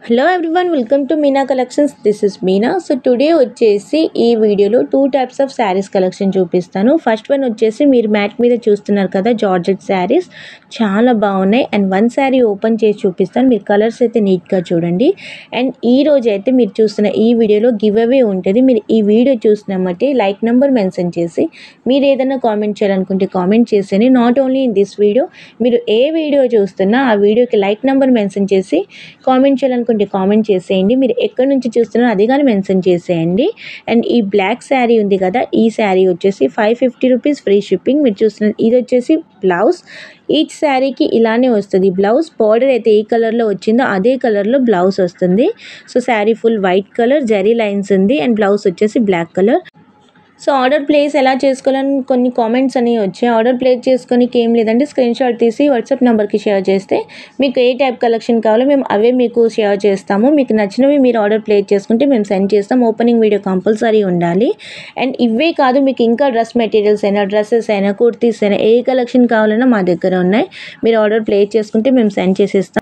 Hello everyone, welcome to Meena collections. This is Meena. So today వచ్చేసి ఈ వీడియోలో 2 టైప్స్ ఆఫ్ శారీస్ కలెక్షన్ చూపిస్తాను. ఫస్ట్ వన్ వచ్చేసి మీరు మ్యాట్ మీద చూస్తున్నారు కదా, జార్జెట్ శారీస్ చాలా బాగున్నాయి. అండ్ వన్ శారీ ఓపెన్ చేసి చూపిస్తాను, మీరు కలర్స్ అయితే నీట్గా చూడండి. అండ్ ఈ రోజు అయితే మీరు చూస్తున్న ఈ వీడియోలో గివ్ అవే ఉంటుంది. మీరు ఈ వీడియో చూసినామంటే లైక్ నెంబర్ మెన్షన్ చేసి మీరు ఏదైనా కామెంట్ చేయాలనుకుంటే కామెంట్ చేసేయండి. Not only in this video, మీరు ఏ వీడియో చూస్తున్నా ఆ వీడియోకి లైక్ నెంబర్ మెన్షన్ చేసి కామెంట్ చేయాలనుకుంటే కామెంట్ చేసేయండి. మీరు ఎక్కడి నుంచి చూస్తున్నారో అది కానీ మెన్షన్ చేసేయండి. అండ్ ఈ బ్లాక్ శారీ ఉంది కదా, ఈ శారీ వచ్చేసి 550 రూపీస్ ఫ్రీ షిప్పింగ్. మీరు చూస్తున్నారు, ఇది వచ్చేసి బ్లౌజ్. ఈచ్ శారీకి ఇలానే వస్తుంది బ్లౌజ్. బార్డర్ అయితే ఏ కలర్లో వచ్చిందో అదే కలర్లో బ్లౌజ్ వస్తుంది. So sari full white colour, zari lines ఉంది. అండ్ బ్లౌజ్ వచ్చేసి black colour. So order place ఎలా చేసుకోవాలని కొన్ని కామెంట్స్ అనేవి వచ్చాయి. ఆర్డర్ ప్లేస్ చేసుకోనికి ఏం లేదంటే స్క్రీన్ షాట్ తీసి వాట్సాప్ నెంబర్కి షేర్ చేస్తే మీకు ఏ టైప్ కలెక్షన్ కావాలో మేము అవే మీకు షేర్ చేస్తాము. మీకు నచ్చినవి మీరు ఆర్డర్ ప్లేస్ చేసుకుంటే మేము సెండ్ చేస్తాం. ఓపెనింగ్ వీడియో కంపల్సరీ ఉండాలి. అండ్ ఇవే కాదు, మీకు ఇంకా డ్రెస్ మెటీరియల్స్ అయినా, డ్రెస్సెస్ అయినా, కుర్తీస్ అయినా, ఏ కలెక్షన్ కావాలన్నా మా దగ్గర ఉన్నాయి. మీరు ఆర్డర్ ప్లేస్ చేసుకుంటే మేము సెండ్ చేసేస్తాం.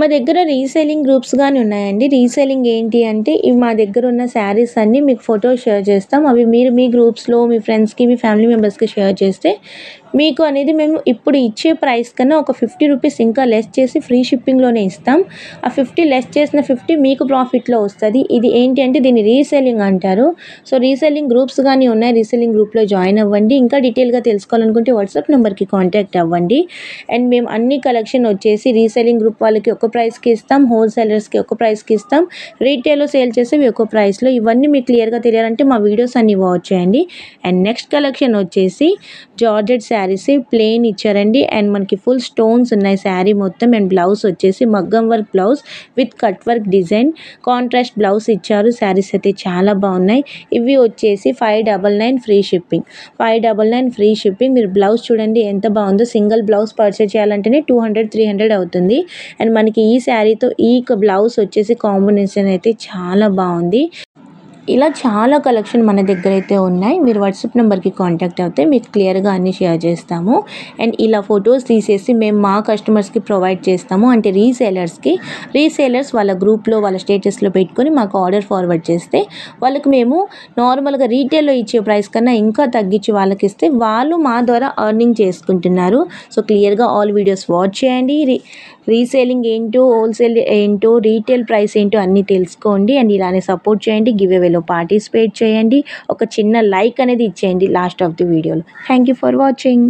మా దగ్గర రీసేలింగ్ గ్రూప్స్ కానీ ఉన్నాయండి. రీసేలింగ్ ఏంటి అంటే, ఇవి మా దగ్గర ఉన్న శారీస్ అన్నీ మీకు ఫోటో షేర్ చేస్తాం. అవి మీరు మీ గ్రూప్స్లో మీ ఫ్రెండ్స్కి, మీ ఫ్యామిలీ మెంబర్స్కి షేర్ చేస్తే మీకు అనేది మేము ఇప్పుడు ఇచ్చే ప్రైస్ కన్నా ఒక 50 రూపీస్ ఇంకా లెస్ చేసి ఫ్రీ షిప్పింగ్లోనే ఇస్తాం. ఆ 50 లెస్ చేసిన 50 మీకు ప్రాఫిట్లో వస్తుంది. ఇది ఏంటి అంటే దీన్ని రీసేలింగ్ అంటారు. సో రీసేలింగ్ గ్రూప్స్ కానీ ఉన్నాయి, రీసేలింగ్ గ్రూప్లో జాయిన్ అవ్వండి. ఇంకా డీటెయిల్గా తెలుసుకోవాలనుకుంటే వాట్సాప్ నెంబర్కి కాంటాక్ట్ అవ్వండి. అండ్ మేము అన్ని కలెక్షన్ వచ్చేసి రీసేలింగ్ గ్రూప్ వాళ్ళకి ఒక ప్రైస్కి ఇస్తాం, హోల్సేలర్స్కి ఒక ప్రైస్కి ఇస్తాం, రీటైల్లో సేల్ చేసేవి ఒక ప్రైస్లో. ఇవన్నీ మీకు క్లియర్గా తెలియాలంటే మా వీడియోస్ అన్ని వాచ్ చేయండి. అండ్ నెక్స్ట్ కలెక్షన్ వచ్చేసి జార్జెట్ శారీస్ ప్లెయిన్ ఇచ్చారండి. అండ్ మనకి ఫుల్ స్టోన్స్ ఉన్నాయి శారీ మొత్తం. అండ్ బ్లౌజ్ వచ్చేసి మగ్గం work blouse with cut work design, contrast blouse ఇచ్చారు. శారీస్ అయితే చాలా బాగున్నాయి. ఇవి వచ్చేసి 599 ఫ్రీ షిప్పింగ్. 599 free shipping. మీరు బ్లౌజ్ చూడండి ఎంత బాగుందో. సింగిల్ బ్లౌజ్ పర్చేజ్ చేయాలంటేనే 200-300 అవుతుంది. అండ్ మనకి ఈ శారీతో ఈ బ్లౌజ్ వచ్చేసి కాంబినేషన్ అయితే చాలా బాగుంది. ఇలా చాలా కలెక్షన్ మన దగ్గర అయితే ఉన్నాయి. మీరు వాట్సాప్ నెంబర్కి కాంటాక్ట్ అవుతే మీకు క్లియర్గా అన్నీ షేర్ చేస్తాము. అండ్ ఇలా ఫొటోస్ తీసేసి మేము మా కస్టమర్స్కి ప్రొవైడ్ చేస్తాము. అంటే రీసేలర్స్ వాళ్ళ గ్రూప్లో వాళ్ళ స్టేటస్లో పెట్టుకొని మాకు ఆర్డర్ ఫార్వర్డ్ చేస్తే వాళ్ళకి మేము నార్మల్గా రీటైల్లో ఇచ్చే ప్రైస్ కన్నా ఇంకా తగ్గించి వాళ్ళకి ఇస్తే వాళ్ళు మా ద్వారా ఎర్నింగ్ చేసుకుంటున్నారు. సో క్లియర్గా ఆల్ వీడియోస్ వాచ్ చేయండి. రీసేలింగ్ ఏంటో, హోల్సేల్ ఏంటో, రీటైల్ ప్రైస్ ఏంటో అన్నీ తెలుసుకోండి. అండ్ ఇలానే సపోర్ట్ చేయండి. గివ్ అవేలో పార్టిసిపేట్ చేయండి. ఒక చిన్న లైక్ అనేది ఇచ్చేయండి లాస్ట్ ఆఫ్ ది వీడియోలో. Thank you for watching.